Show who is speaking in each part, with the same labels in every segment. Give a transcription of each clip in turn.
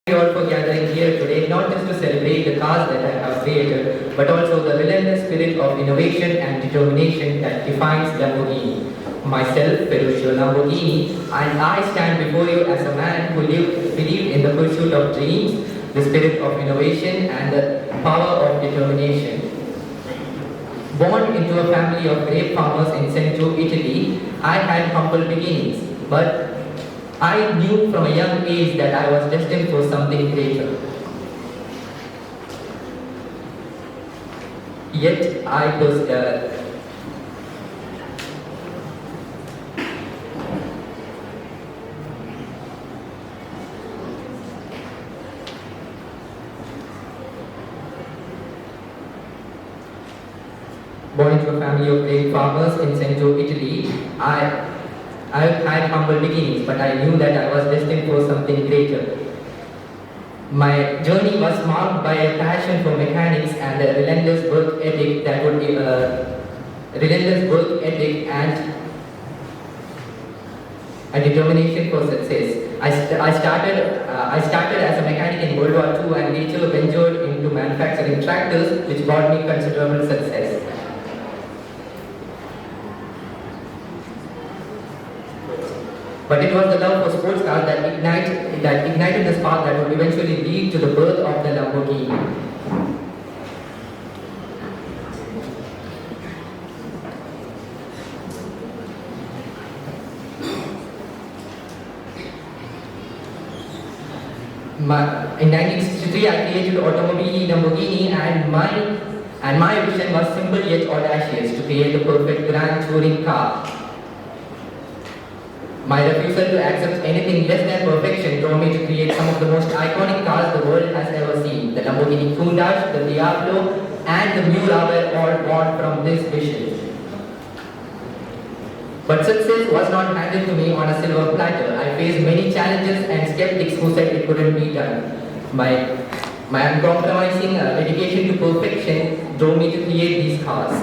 Speaker 1: You all for gathering here today, not just to celebrate the cause that I have created, but also the relentless spirit of innovation and determination that defines Lamborghini. Myself, Ferruccio Lamborghini, and I stand before you as a man who believed in the pursuit of dreams, the spirit of innovation, and the power of determination. Born into a family of grape farmers in Central Italy, I had humble beginnings, but I knew from a young age that I was destined for something greater. Yet I was born into a family of grape farmers in Central Italy. I had humble beginnings, but I knew that I was destined for something greater. My journey was marked by a passion for mechanics and a relentless work ethic and a determination for success. I started as a mechanic in World War II and later ventured into manufacturing tractors, which brought me considerable success. But it was the love for sports cars that ignited the spark that would eventually lead to the birth of the Lamborghini. In 1963, I created Automobili Lamborghini, and my vision was simple yet audacious: to create the perfect grand touring car. My refusal to accept anything less than perfection drove me to create some of the most iconic cars the world has ever seen. The Lamborghini Countach, the Diablo, and the Miura were all born from this vision. But success was not handed to me on a silver platter. I faced many challenges and skeptics who said it couldn't be done. My uncompromising dedication to perfection drove me to create these cars.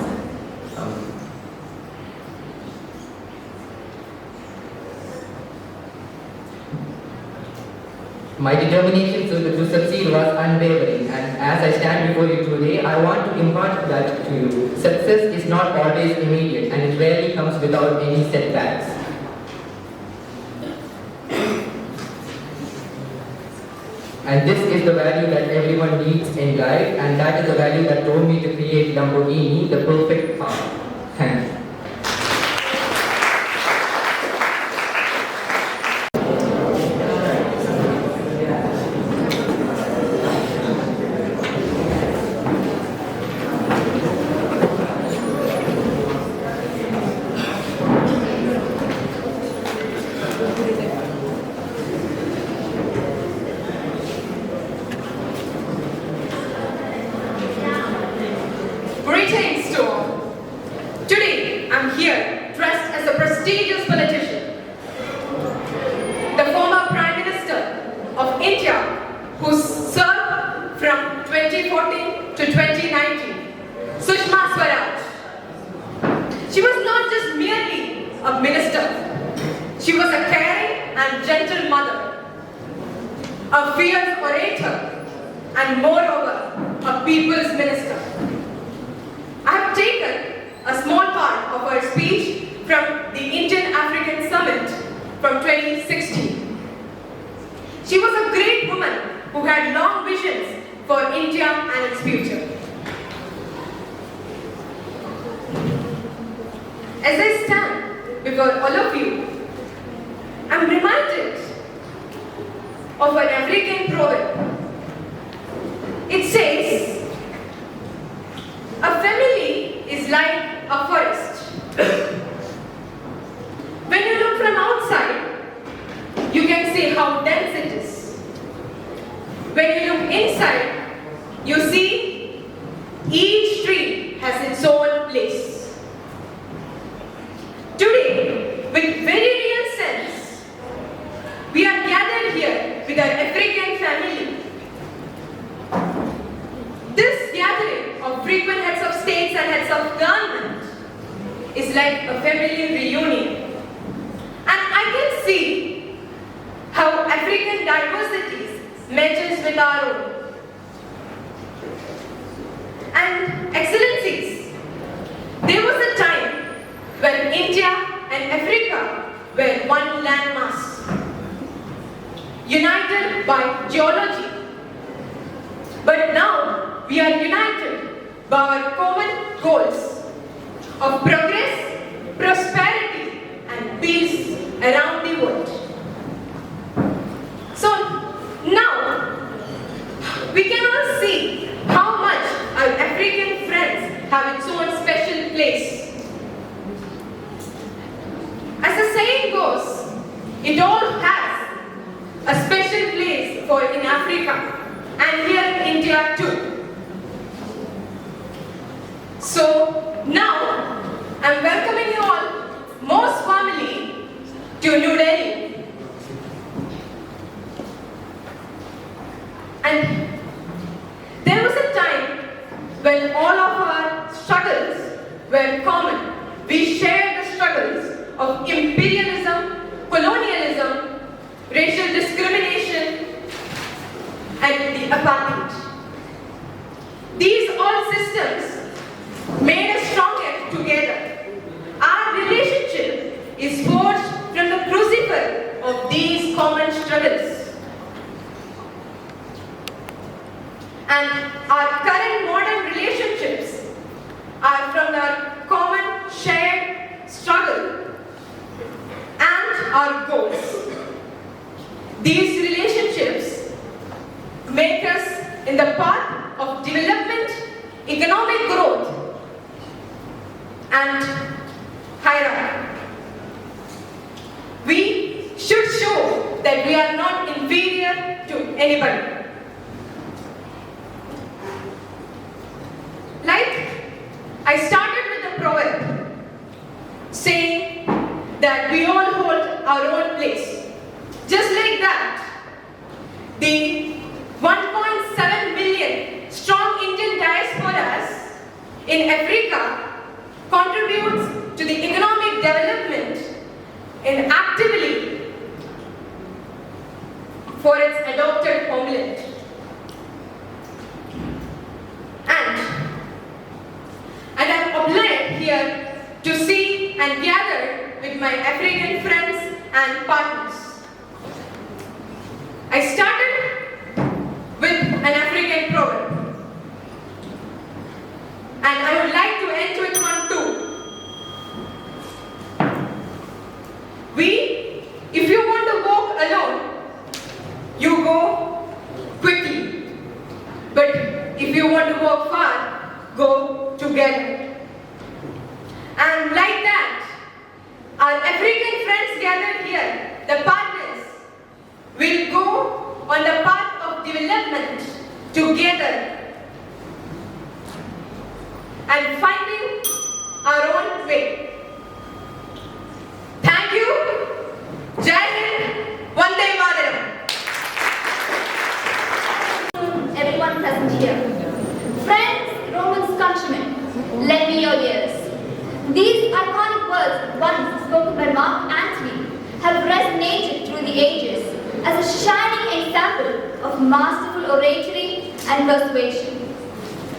Speaker 1: My determination to succeed was unwavering, and as I stand before you today, I want to impart that to you. Success is not always immediate, and it rarely comes without any setbacks. And this is the value that everyone needs in life, and that is the value that drove me to create Lamborghini, the perfect car. Thank you.
Speaker 2: Greetings to all. Today, I'm here dressed as a prestigious politician, the former Prime Minister of India, who served from 2014 to 2019, Sushma Swaraj. She was not just merely a minister, she was a caring and gentle mother, a fierce orator, and moreover, a people's minister. I have taken a small part of her speech from the Indian-African Summit from 2016. She was a great woman who had long visions for India and its future. As I stand before all of you, I am reminded of an African proverb. It says, "A family is like a forest. When you look from outside, you can see how dense it is. When you look inside, you see each tree has its own place." Today, with very real sense, we are gathered here with our African family. This gathering of frequent heads of states and heads of government is like a family reunion. And I can see how African diversities merges with our own. And Excellencies, there was a time when India and Africa were one landmass, united by geology. But now we are united by our common goals of progress, prosperity, and peace around the world. So now we can all see how much our African friends have its own special place. As the saying goes, it all has a special place for in Africa and here in India too. So now I'm welcoming you all most warmly to New Delhi. And there was a time when all of our struggles were common. We shared the struggles of imperialism, colonialism, racial discrimination, and the apartheid. These all systems made us stronger together. Our relationship is forged from the crucible of these common struggles. And our current modern relationships are from our common shared struggle and our goals. These relationships make us in the path of development, economic growth, and hierarchy. We should show that we are not inferior to anybody. Like I started with a proverb saying that we all hold our own place. Just like that, the 1.7 million strong Indian diasporas in Africa contributes to the economic development and actively for its adopted homeland. And I'm obliged here to see and gather with my African friends and partners. I started with an African proverb, and I would like to end with one too. If you want to walk alone, you go quickly. But if you want to walk far, go together. And like that, our African friends gathered here, the partners, will go on the path of development together and finding our own way. Thank you. Jai Hind. Vande Mataram.
Speaker 3: Everyone present here. Friends, Romans, countrymen, lend me your ears. These iconic words, once spoken by Mark Antony, have resonated through the ages as a shining example of masterful oratory and persuasion.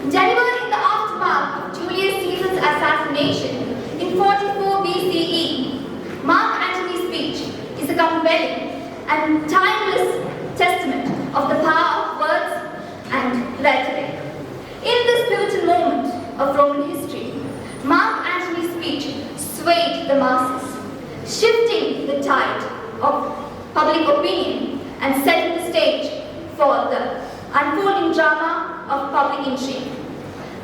Speaker 3: Delivered in the aftermath of Julius Caesar's assassination in 44 BCE, Mark Antony's speech is a compelling and timeless testament of the power of words and rhetoric. In this pivotal moment of Roman history, Mark Antony's speech swayed the masses, shifting the tide of public opinion and setting the stage for the unfolding drama of public intrigue.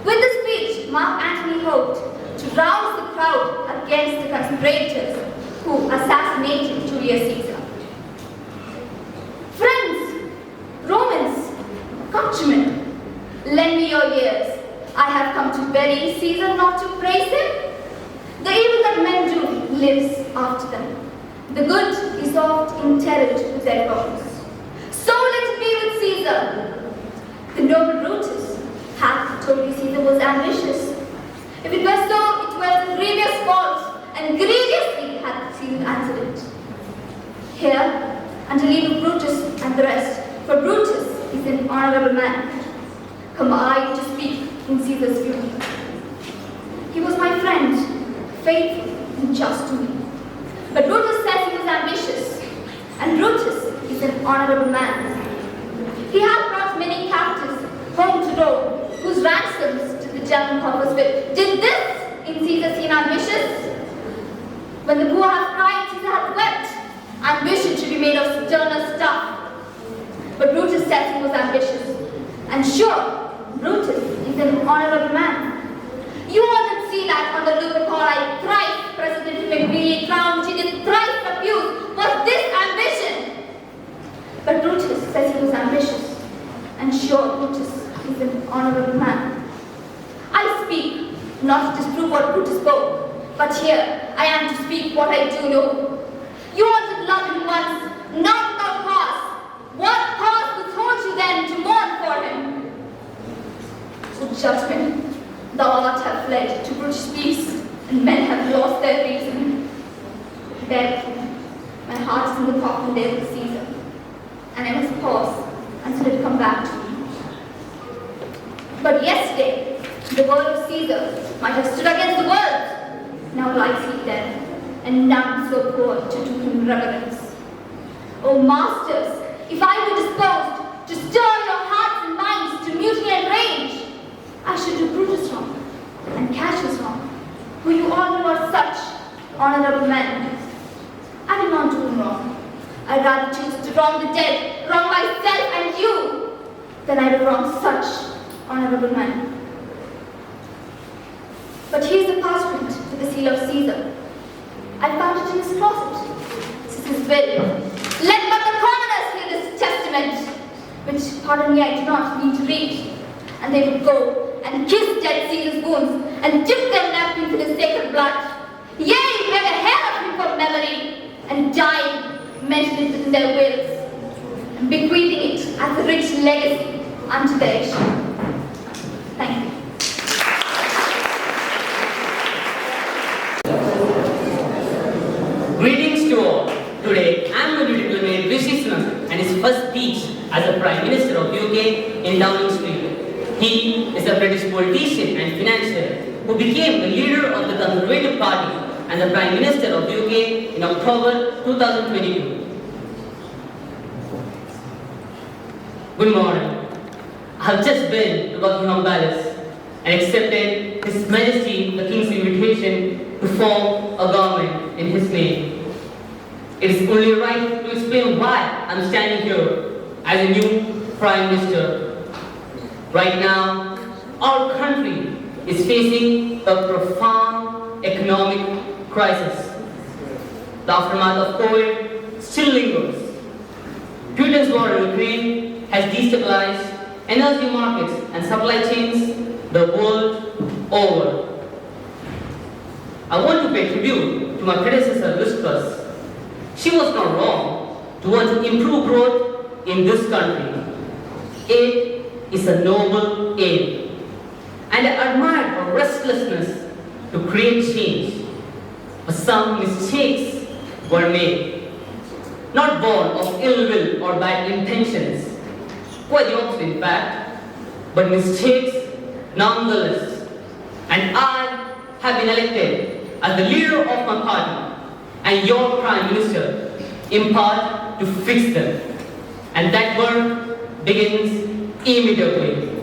Speaker 3: With the speech, Mark Antony hoped to rouse the crowd against the conspirators who assassinated Julius Caesar. Friends, Romans, countrymen, lend me your ears. I have come to bury Caesar, not to praise him. The evil that men do lives after them. The good is oft interred with their bones. So let it be with Caesar. The noble Brutus hath told you Caesar was ambitious. If it were so, it was a grievous fault, and grievously hath Caesar answered it. Here, under leave of Brutus and the rest, For Brutus is an honorable man. Come I to speak in Caesar's fury. He was my friend, faithful and just to me. But Brutus says he was ambitious, and Brutus is an honorable man. He had brought many captives home to Rome, whose ransoms to the German coffers with. Did this in Caesar seem ambitious? When the poor have cried, Caesar hath wept. Ambition should be made of sterner stuff. But Brutus says he was ambitious. And sure, Brutus is an honorable man. You all can see that on the look call I thrice President McBean crowned, which is thrice abused, was this ambition. But Brutus says he was ambitious. And sure, Brutus is an honorable man. I speak not to disprove what Brutus spoke, but here I am to speak what I do know. You wanted love him once, not without cause. What cause withholds you then to mourn for him? So judgment, thou art have fled to British peace, and men have lost their reason. Therefore, my heart is in the coffin there with Caesar, and I must pause until it come back to me. But yesterday, the word of Caesar might have stood against the world. Now lies he there, and none so poor to do him reverence. O masters, if I were disposed to stir your hearts and minds to mutiny and rage, I should do Brutus wrong, and Cassius wrong, who you all know are such honorable men. I will not do them wrong. I'd rather choose to wrong the dead, wrong myself and you, than I will wrong such honorable men. But here's the parchment with the seal of Caesar. I found it in his closet. This is his will. Let but the commoners hear this testament, which, pardon me, I do not mean to read. And they would go and kiss dead Caesar's wounds and dip their napkins in his sacred blood. Yea, make a hair of him for memory, and die, mention it within their wills, and bequeathing it as a rich legacy unto their issue. Thank you.
Speaker 4: Greetings to all. Today, I am going to declaim Rishi Sunak and his first speech as the Prime Minister of UK in Downing Street. He is a British politician and financier who became the leader of the Conservative Party and the Prime Minister of UK in October 2022. Good morning. I have just been to Buckingham Palace and accepted His Majesty the King's invitation to form a government in his name. It is only right to explain why I am standing here as a new Prime Minister. Right now, our country is facing a profound economic crisis. The aftermath of COVID still lingers. Putin's war in Ukraine has destabilized energy markets and supply chains the world over. I want to pay tribute to my predecessor, Liz Truss. She was not wrong to want to improve growth in this country. It is a noble aim, and I admire her restlessness to create change. But some mistakes were made, not born of ill will or bad intentions, quite the opposite in fact, but mistakes nonetheless. And I have been elected as the leader of my party and your Prime Minister, in part to fix them. And that work begins immediately.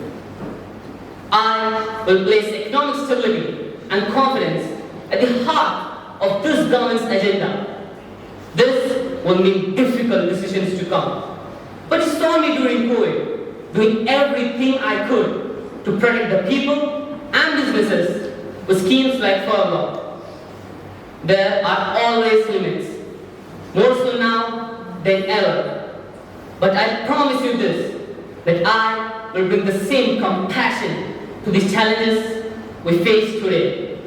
Speaker 4: I will place economic stability and confidence at the heart of this government's agenda. This will mean difficult decisions to come. But you saw me during COVID, doing everything I could to protect the people and businesses with schemes like furlough. There are always limits, more so now than ever. But I promise you this, that I will bring the same compassion to these challenges we face today.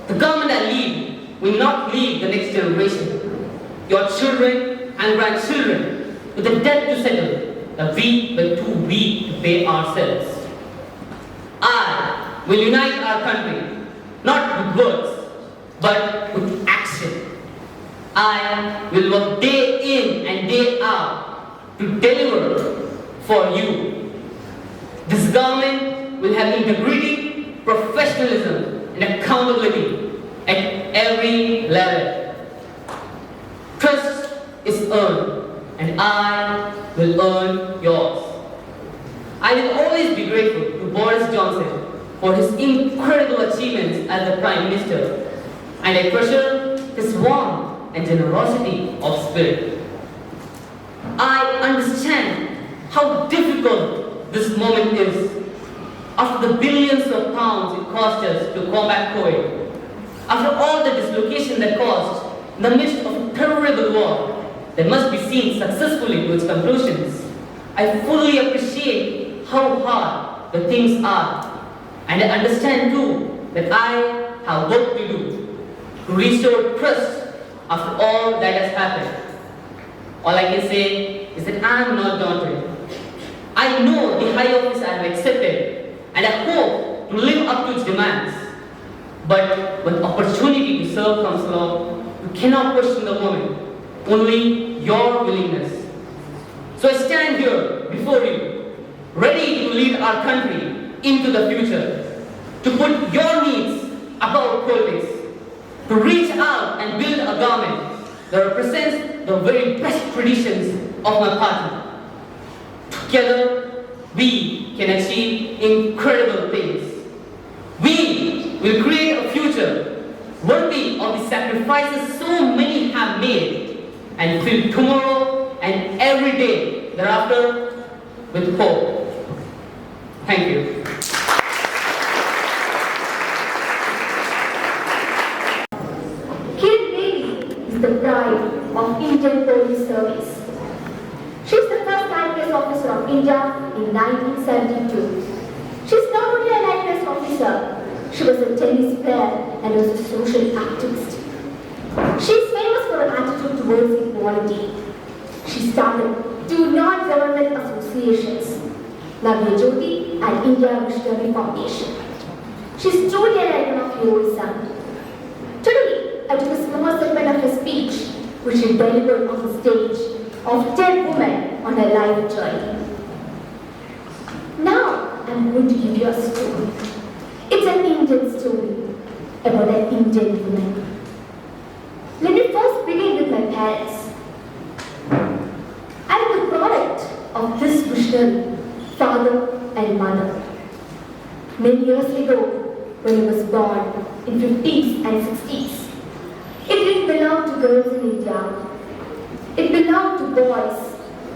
Speaker 4: The government I lead will not leave the next generation, your children and grandchildren, with a debt to settle that we were too weak to pay ourselves. I will unite our country, not with words, but with action. I will work day in and day out to deliver for you. This government will have integrity, professionalism, and accountability at every level. Trust is earned, and I will earn yours. I will always be grateful to Boris Johnson for his incredible achievements as the Prime Minister, and I treasure his warmth and generosity of spirit. I understand how difficult this moment is. After the billions of pounds it cost us to combat COVID, after all the dislocation that caused in the midst of a terrible war that must be seen successfully to its conclusions, I fully appreciate how hard the things are, and I understand too that I have work to do to restore trust after all that has happened. All I can say is that I am not daunted. I know the high office I have accepted, and I hope to live up to its demands. But when opportunity to serve comes along, you cannot question the moment, only your willingness. So I stand here before you, ready to lead our country into the future, to put your needs above politics, to reach out and build a government that represents the very best traditions of my party. Together, we can achieve incredible things. We will create a future worthy of the sacrifices so many have made, and fill tomorrow and every day thereafter with hope. Thank you.
Speaker 3: Kiran Devi is the pride of Indian Police Service. She is the first IPS officer of India in 1972. She is not only an IPS officer, she was a tennis player and was a social activist. She is famous for her attitude towards equality. She started two non-government associations, Navya Jyoti and India Missionary Foundation. She is truly an icon of heroism. Today, I took a small segment of her speech, which she delivered on the stage of 10 women on her life journey. Now, I'm going to give you a story. It's an Indian story about an Indian woman. Let me first begin with my parents. I am the product of this visionary father and mother. Many years ago, when I was born in 50s and 60s, it didn't belong to girls in India. It belonged to boys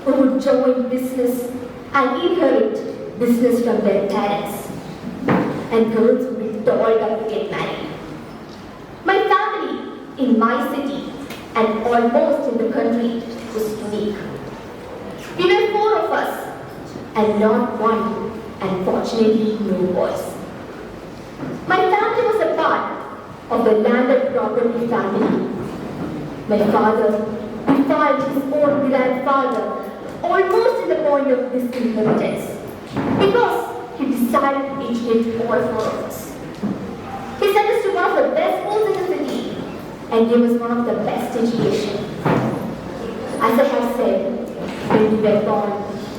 Speaker 3: who would join business and inherit business from their parents. And girls would be dolled up to get married. My family in my city and almost in the country was unique. We were 4 of us and not one, and fortunately no boys. My family was a part of the landed property family. My father defiled his own grandfather almost to the point of disinheritance because he decided to educate all 4 of us. He sent us to one of the best schools in the city and gave us one of the best education. As I have said, when we were born,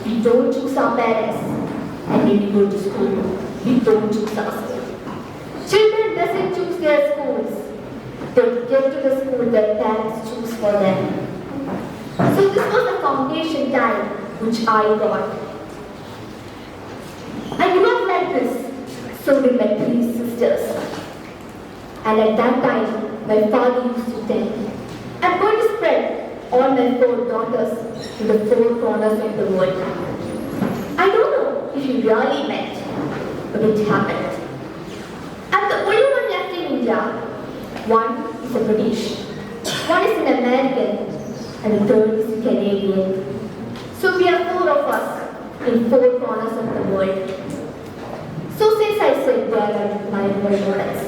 Speaker 3: we don't choose our parents, and when we go to school, we don't choose our school. Children doesn't choose their schools. They get to the school their parents choose for them. So this was the foundation time which I got. I grew up like this, so did my 3 sisters. And at that time, my father used to tell me, I'm going to spread all my 4 daughters to the 4 corners of the world. I don't know if he really meant, but it happened. I'm the only one left in India. One is a British, one is an American, and the third is a Canadian. So we are 4 of us in 4 corners of the world. So since I said they are my role models,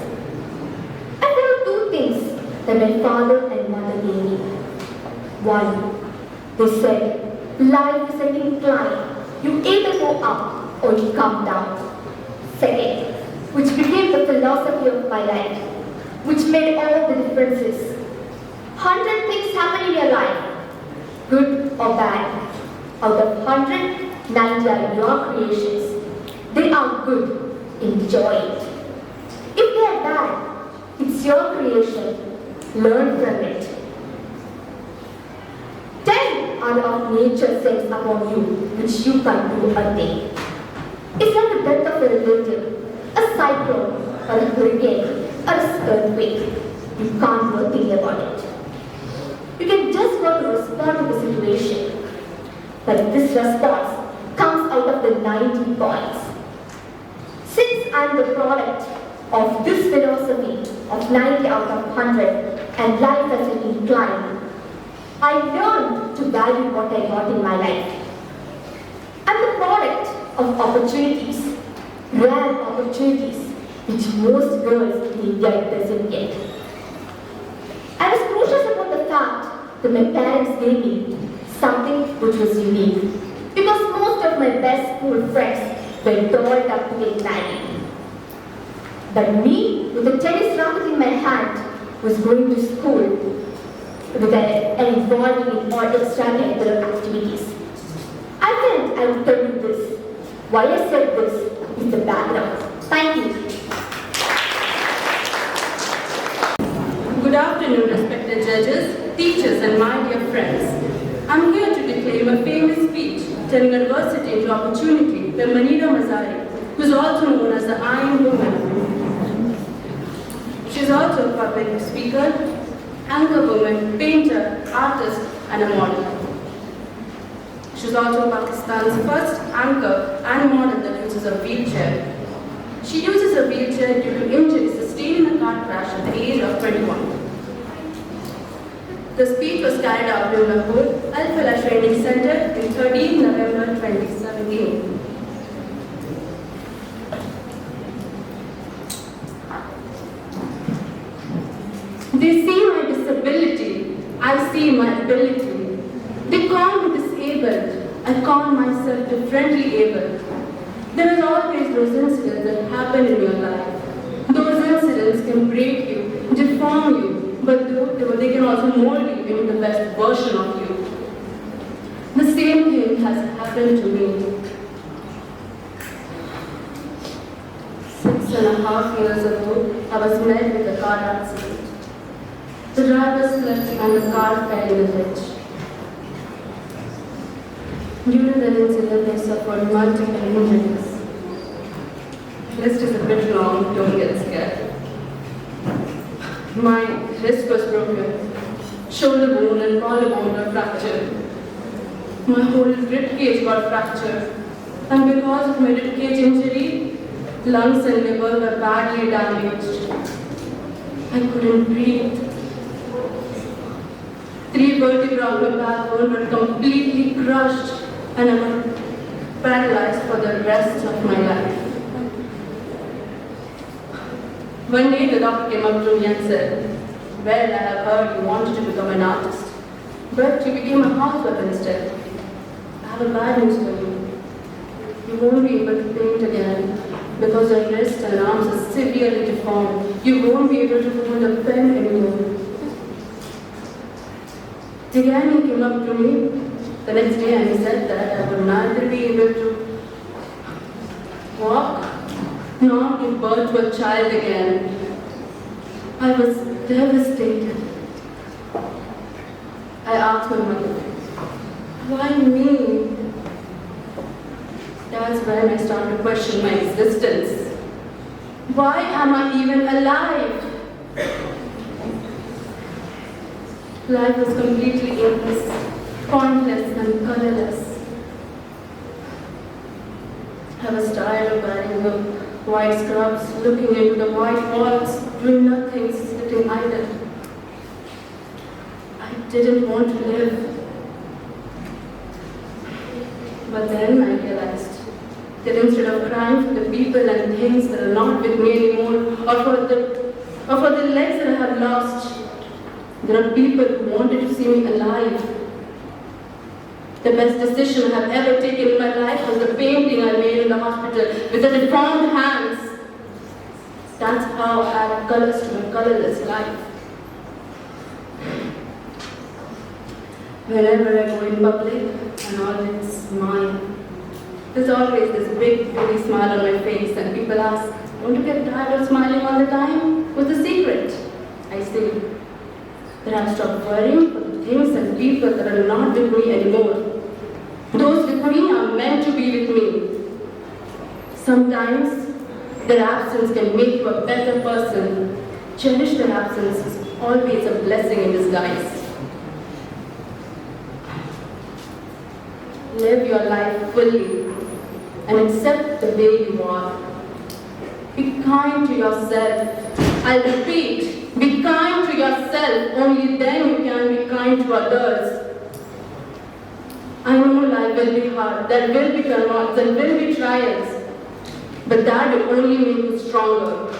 Speaker 3: I found 2 things that my father and mother gave me. One, they said, life is an incline. You either go up or you come down. Second, which became the philosophy of my life, which made all the differences. 100 things happen in your life, good or bad. Out of 100, 90 are your creations. They are good. Enjoy it. If they are bad, it's your creation. Learn from it. 10 are of nature sends upon you, which you can't do a thing. It's like the death of a relative, a cyclone, or a hurricane, or an earthquake. You can't do a thing about it. You can just want to respond to the situation. But this response comes out of the 90 points. Since I am the product of this philosophy of 90 out of 100 and life as an incline, I learned to value what I got in my life. I'm the product of opportunities, rare opportunities, which most girls in India doesn't get. I was cautious about the fact that my parents gave me something which was unique, because most of my best school friends were dolled up to get married. But me, with a tennis racket in my hand, was going to school and involving in all extracurricular activities. I felt I would tell you this. Why I said this is the background. Thank you.
Speaker 5: Good afternoon, respected judges, teachers, and my dear friends. I'm here to declaim a famous speech turning adversity into opportunity by Manida Mazari, who is also known as the Iron Woman. She is also a public speaker, anchor woman, painter, artist, and a model. She is also Pakistan's first anchor and model that uses a wheelchair. She uses a wheelchair due to injuries sustained in a car crash at the age of 21. The speech was carried out in Lahore Al-Falah Training Center in 13 November 2017. They see my disability, I see my ability. They call me disabled, I call myself differently able. There is always those incidents that happen in your life. Those incidents can break you, deform you, but they can also mold you into the best version of you. The same thing has happened to me. 6.5 years ago, I was met with a car accident. The driver slipped and the car fell in the ditch. During the incident, I suffered multiple injuries. List is a bit long, don't get scared. My wrist was broken, shoulder bone and collarbone were fractured. My whole rib cage got fractured, and because of my rib cage injury, lungs and liver were badly damaged. I couldn't breathe. 3 vertebrae of my backbone were completely crushed, and I was paralyzed for the rest of my life. One day the doctor came up to me and said, "Well, I have heard you wanted to become an artist, but you became a housewife instead. I have a bad news for you. You won't be able to paint again because your wrists and arms are severely deformed. You won't be able to hold a pen anymore." Again he came up to me the next day and he said that I would neither be able to walk nor give birth to a child again. I was devastated. I asked my mother, "Why me?" That's when I started to question my existence. Why am I even alive? Life was completely aimless, pointless, and colorless. I was tired of wearing the white scrubs, looking into the white walls, doing nothing, sitting idle. I didn't want to live. But then I realized that instead of crying for the people and things that are not with me anymore, or for the legs that I have lost, there are people who wanted to see me alive. The best decision I have ever taken in my life was the painting I made in the hospital with the deformed hands. That's how I add colors to my colorless life. Whenever I go in public, and always smile. There's always this big, pretty smile on my face, and people ask, don't you get tired of smiling all the time? What's the secret? I say that I've stopped worrying for the things and people that are not with me anymore. Those with me are meant to be with me. Sometimes their absence can make you a better person. Cherish their absence is always a blessing in disguise. Live your life fully and accept the way you are. Be kind to yourself. I'll repeat, be kind to yourself. Only then you can be kind to others. I know life will be hard. There will be turmoils, there will be trials. But that will only make you stronger.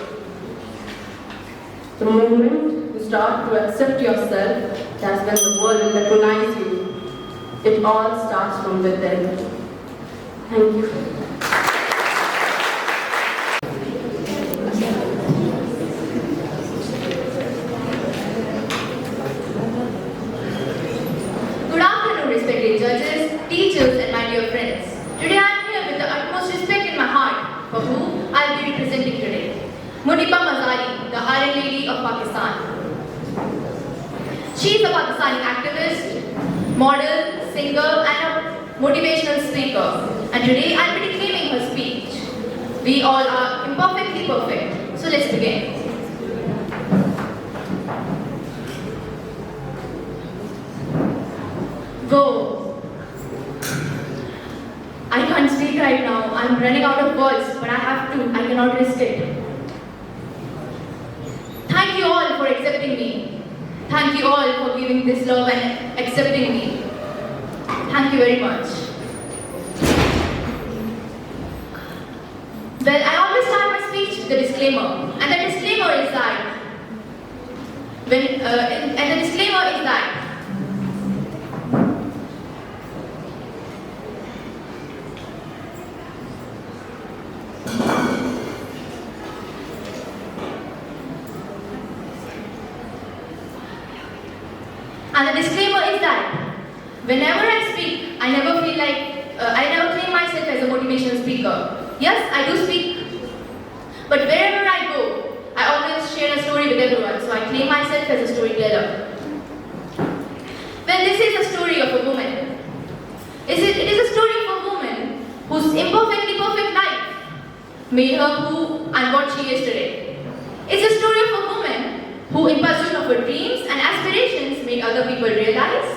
Speaker 5: The moment you start to accept yourself, that's when the world will recognize you. It all starts from within. Thank you.
Speaker 3: Good afternoon, respected judges, teachers, and my dear friends. Today I am here with the utmost respect in my heart for whom I will be representing today. Muniba Mazari, the Iron Lady of Pakistan. She is a Pakistani activist, model, singer, and a motivational speaker. And today I will be declaiming her speech. We all are imperfectly perfect. So let's begin. Go. I can't speak right now. I'm running out of words, but I have to. I cannot risk it. Thank you all for accepting me. Thank you all for giving this love and accepting me. Thank you very much. Well, I always start my speech with a disclaimer. And the disclaimer is that whenever I speak, I never feel like, I never claim myself as a motivational speaker. Yes, I do speak, but wherever I go, I always share a story with everyone, so I claim myself as a storyteller. Well, this is a story of a woman. It is a story of a woman whose imperfectly perfect life made her who and what she is today. It's a story of a woman who, in pursuit of her dreams and aspirations, made other people realize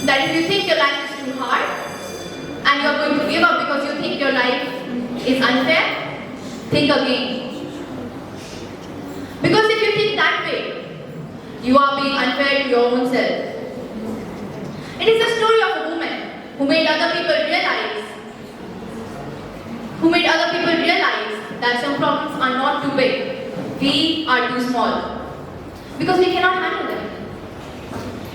Speaker 3: that if you think your life is too hard and you're going to give up because you think your life is unfair, think again. Because if you think that way, you are being unfair to your own self. It is the story of a woman who made other people realize that some problems are not too big. We are too small because we cannot handle them.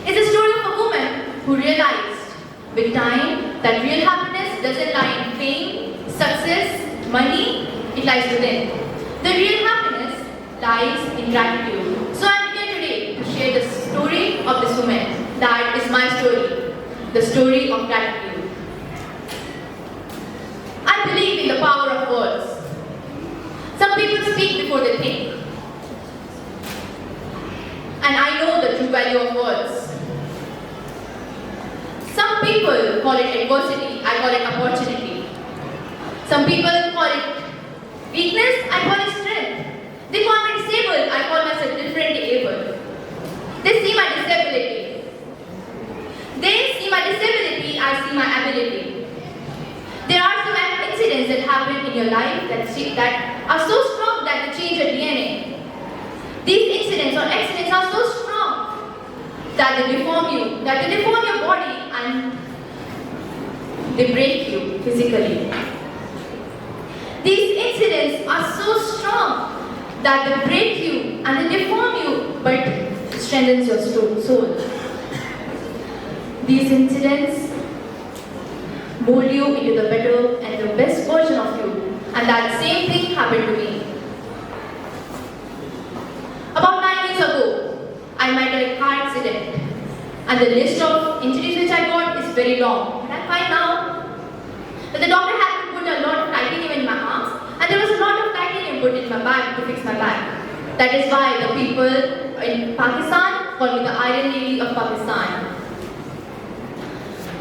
Speaker 3: It's the story of a woman who realized with time that real happiness doesn't lie in fame, success, money, it lies within. The real happiness lies in gratitude. So I'm here today to share the story of this woman. That is my story, the story of gratitude. I believe in the power of words. Some people speak before they think. And I know the true value of words. Some people call it adversity, I call it opportunity. Some people call it weakness, I call it strength. They call me disabled, I call myself differently able. They see my disability. They see my disability, I see my ability. There are some incidents that happen in your life that are so strong that they change your DNA. These incidents or accidents are so strong that they deform you, that they deform your body and they break you physically. These incidents are so strong that they break you and they deform you but strengthens your soul. These incidents mold you into the better and the best version of you, and that same thing happened to me. About 9 years ago, I met a car accident. And the list of injuries which I got is very long. But I'm fine now. But the doctor had to put a lot of titanium in my arms, and there was a lot of titanium put in my back to fix my back. That is why the people in Pakistan call me the Iron Lady of Pakistan.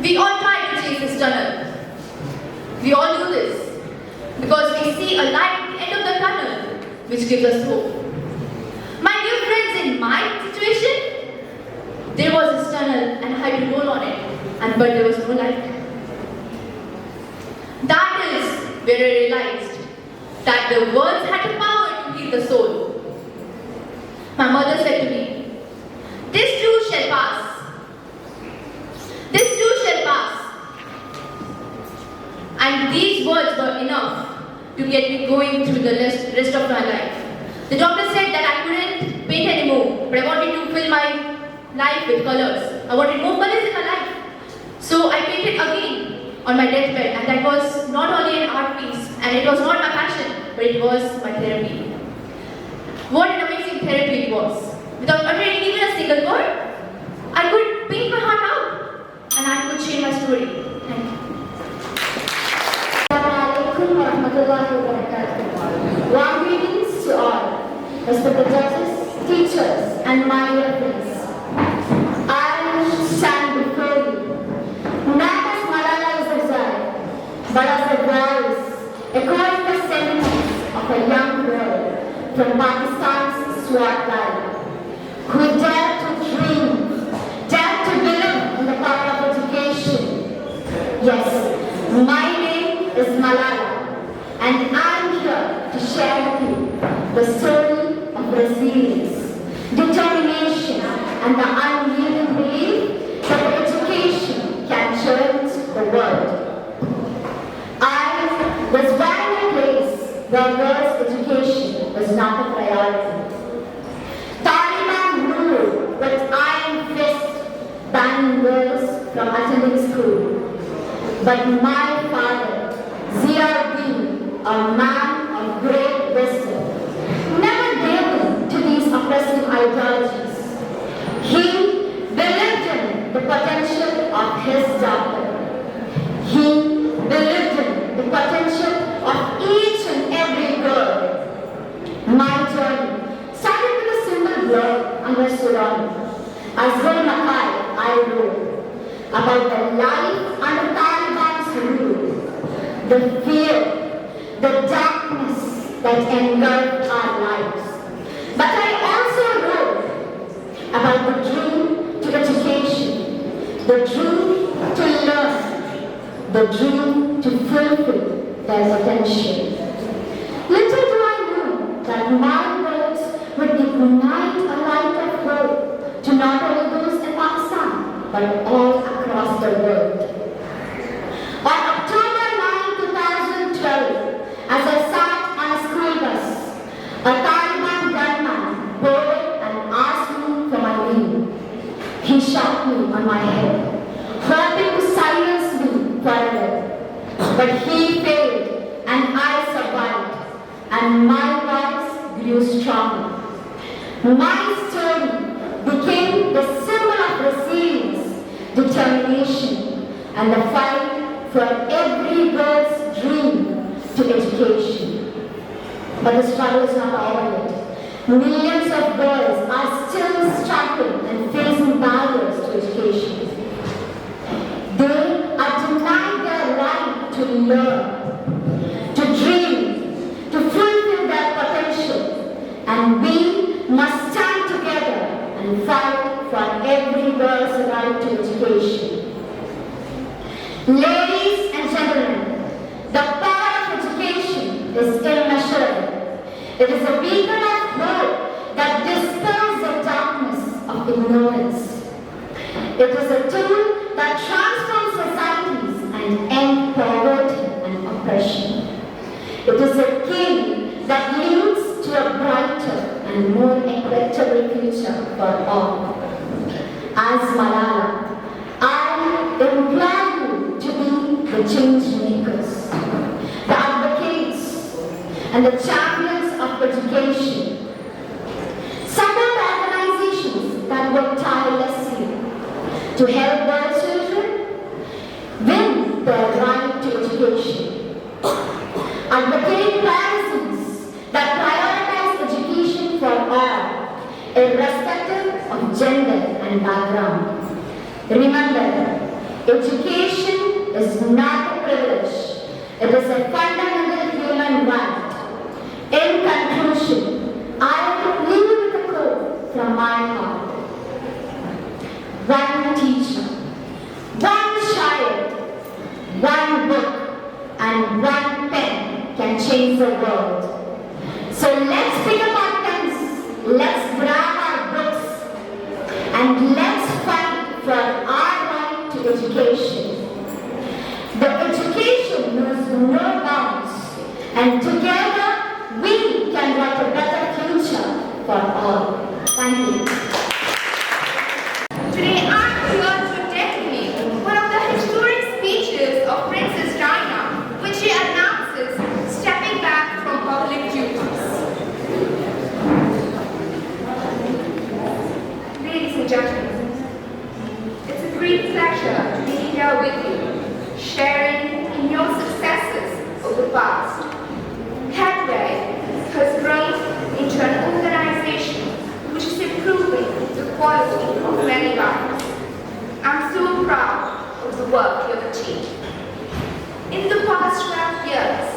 Speaker 3: We all try to chase this tunnel. We all do this because we see a light at the end of the tunnel which gives us hope. My dear friends, in my situation, there was this tunnel and I had to roll on it, but there was no light. That is where I realized that the words had the power to heal the soul. My mother said to me, "This too shall pass. This too shall pass." And these words were enough to get me going through the rest of my life. The doctor said that I couldn't paint anymore, but I wanted to fill my life with colors. I wanted more colors in my life. So I painted again on my deathbed, and that was not only an art piece, and it was not my passion, but it was my therapy. What an amazing therapy it was. Without uttering even a single word, I could paint my heart out, and I could share my story. Thank you.
Speaker 6: Assalamualaikum warahmatullahi wabarakatuh. Warm greetings to all, respected judges, teachers, and my dear friends. I stand before you, not as Malala Yousafzai, but as a voice echoing the sentiments of a young girl from Pakistan's Swat Valley, who dared to dream, dared to believe in the power of education. Yes, my name is Malala, and I'm here to share with you the story of resilience, determination, and the unyielding belief that education can change the world. I was born in a place where girls' education was not a priority. Taliban ruled with iron fist, banning girls from attending school. But my father, Ziauddin, a man of great wisdom, never gave in to these oppressive ideologies. He believed in the potential of his daughter. He believed in the potential of each and every girl. My journey started with a simple blog under Sudan. As Gul Makai, I wrote about the life under Taliban's rule, the fear, the darkness that engulfed our lives. But I also wrote about the dream to education, the dream to learn, the dream to fulfill their potential. Little do I know that my words would ignite a light of hope to not only those in Pakistan, but all across the world. On October 9, 2012, as I sat on a school bus, a Taliban gunman pulled and asked me for my name. He shot me on my head, hoping to silence me forever. But he failed, and I survived, and my voice grew stronger. My story became the symbol of resilience, determination, and the fight for every girl's dream to education. But the struggle is not over yet. Millions of girls are still struggling and facing barriers to education. They are denied their right to learn, to dream, to fulfill their potential, and we must stand together and fight for every girl's right to education. Ladies and gentlemen, the power of education is immeasurable. It is a beacon of hope that dispels the darkness of ignorance. It is a tool that transforms societies and ends poverty and oppression. It is a key that leads to a brighter and more equitable future for all. As Malala, I implore you to be the change makers, the advocates, and the champions of education. Support organizations that work tirelessly to help girl children win their right to education. Advocating policies that prioritize education for all, irrespective of gender and background. Remember, education is not a privilege. It is a fundamental human right. In conclusion, I leave you with a quote from my heart. One teacher, one child, one book, and one pen can change the world. So let's pick up our pens, let's grab our books, and let's fight for our right to education. The education knows no bounds, and together we can write a better future for all. Thank you.
Speaker 3: Today I'm here to dedicate one of the historic speeches of Princess Diana, which she announces stepping back from public duties. Ladies and gentlemen, it's a great pleasure to be here with you, sharing in your successes of the past. Headway has grown into an organization which is improving the quality of many lives. I'm so proud of the work you have achieved. In the past 12 years,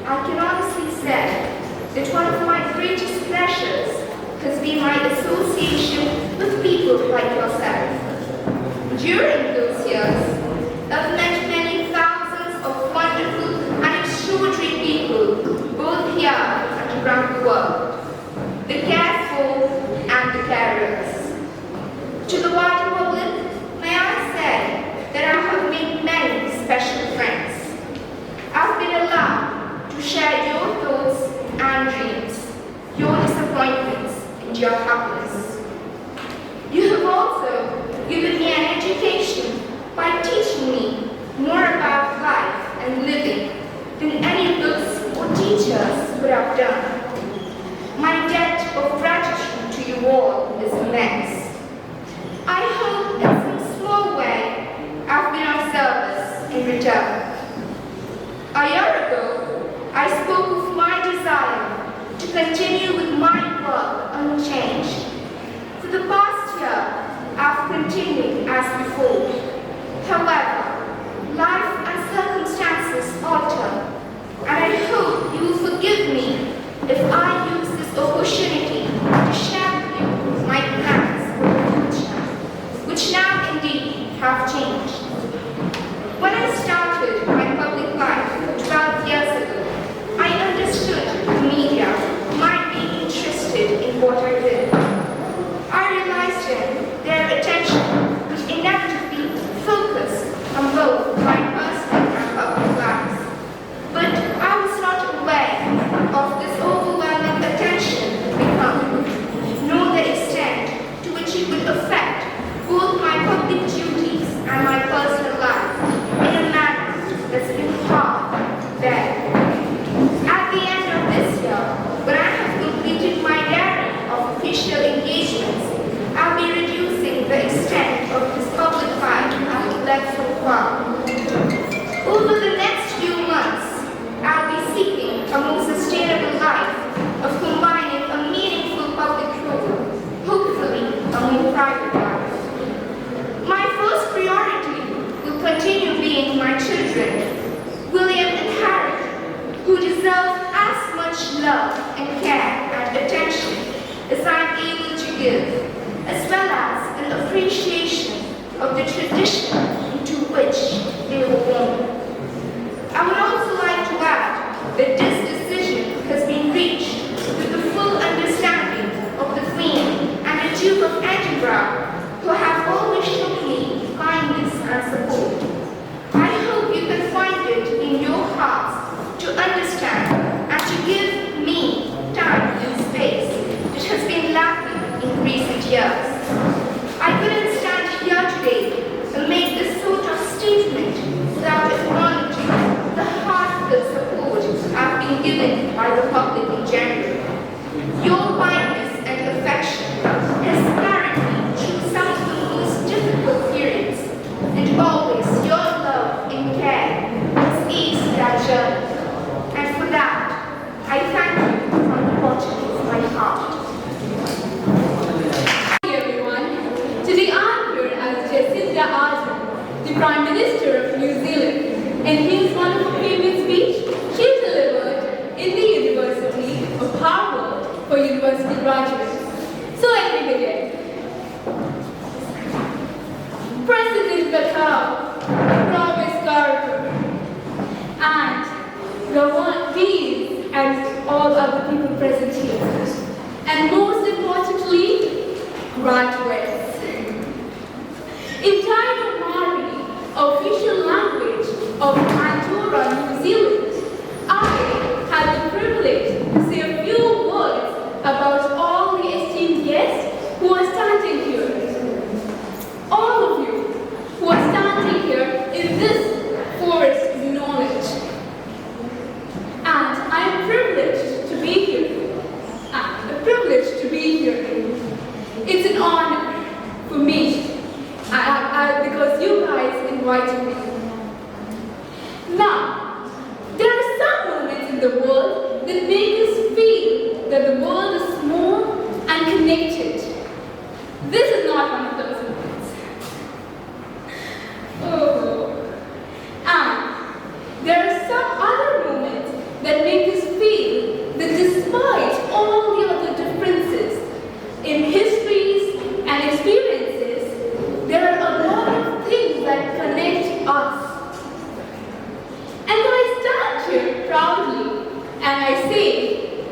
Speaker 3: I can honestly say that one of my greatest pleasures has been my association with people like yourself. During those years, I've met many thousands of wonderful and extraordinary people, both here and around the world. The careful and the careless. To the wider public, may I say that I have made many special friends. I've been allowed to share your thoughts and dreams, your disappointments and your happiness. You have also given me an education by teaching me more about life and living than any books or teachers would have done. My debt of gratitude to you all is immense. I hope in some small way I've been of service in return. A year ago, I spoke of my desire to continue with my work unchanged. For the past year, I've continued as before. However, life and circumstances alter, and I hope you will forgive me if I use this opportunity to share with you my plans for the future, which now indeed have changed. When I started my public life 12 years ago, I understood the media might be interested in what I did. I realized then their attention would inevitably focus on both my personal and public lives. But I was not aware of this overwhelming attention becoming, nor the extent to which it would affect both my public duties and my personal life in a manner that's been hard to bear. At the end of this year, when I have completed my diary of official engagements, I'll be reducing the extent of this public life I have led so far. Over the next few months, I'll be seeking a more sustainable life of combining a meaningful public role, hopefully a more private life. My first priority will continue being my children, William and Harry, who deserve as much love and care and attention as I'm able to give, as well as an appreciation of the tradition into which they were born. I would also like to add that this decision has been reached with the full understanding of the Queen and the Duke of Edinburgh, who have always shown me kindness and support. I hope you can find it in your hearts to understand and to give me time and space which has been lacking in recent years. I couldn't stand here today and make the
Speaker 5: Jacinda Ardern, the Prime Minister of New Zealand. In his wonderful famous speech, she delivered in the University of Harvard for university graduates. So let me begin. President Bakau, Promise Carter, and these and all other people present here. And most importantly, graduates. In Taino official language of Mandurah, New Zealand, I had the privilege to say a few words about all the esteemed guests who are standing here. All of you who are standing here in this forest of knowledge. And I am privileged to be here. And a privilege to be here. It's an honor for me because you guys invited me. Now, there are some moments in the world that make us feel that the world is small and connected. This is not one of those moments. Oh. And there are some other moments that make us feel that despite all the other differences in histories and experiences, there are a lot of things that connect us. And I stand here proudly and I say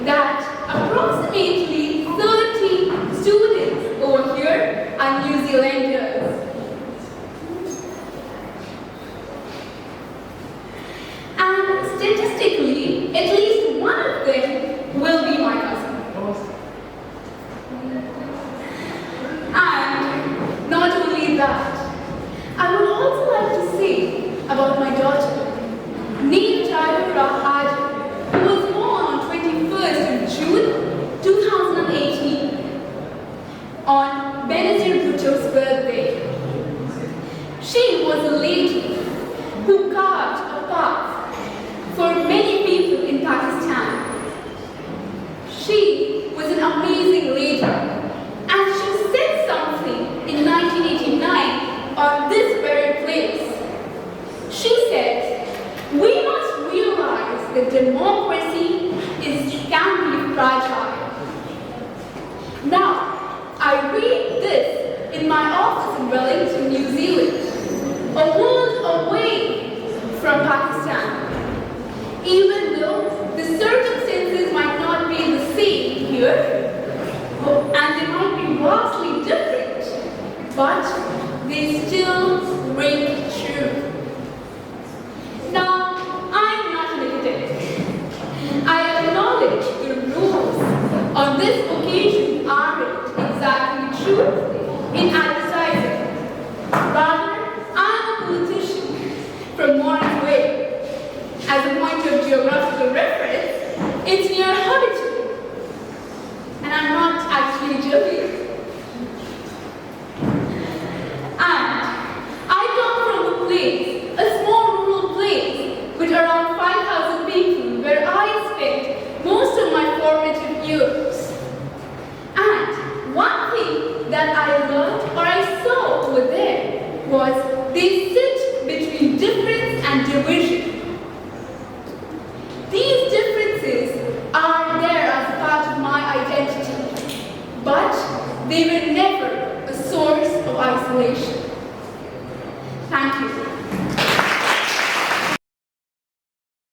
Speaker 5: that approximately 30 students over here are New Zealanders. And statistically, at least one of them will be my cousin. And not only that, I would also like to say about my daughter, named Tyra Ardern, who was born on 21st of June 2018 on Benazir Bhutto's birthday. She was a lady who carved a path for many people in Pakistan. She was an amazing lady, and she said something in 1989 on this very place. She said, "We must realize that democracy can be fragile." Now, I read this in my office in Wellington, New Zealand, a world away from Pakistan. Even though the circumstances might not be the same here, and they might be vastly different, but they still ring true. Now, I'm not an academic. I acknowledge the rules on this occasion aren't exactly true in advertising. Rather, I'm a politician from Morris Way. As a point of geographical reference, it's near Hobbiton. And I'm not actually joking. And I come from a place, a small rural place, with around 5,000 people, where I spent most of my formative years. And one thing that I learned or I saw over there was they sit between difference and division. These differences are there as part of my identity, but they were never a source of isolation. Thank you.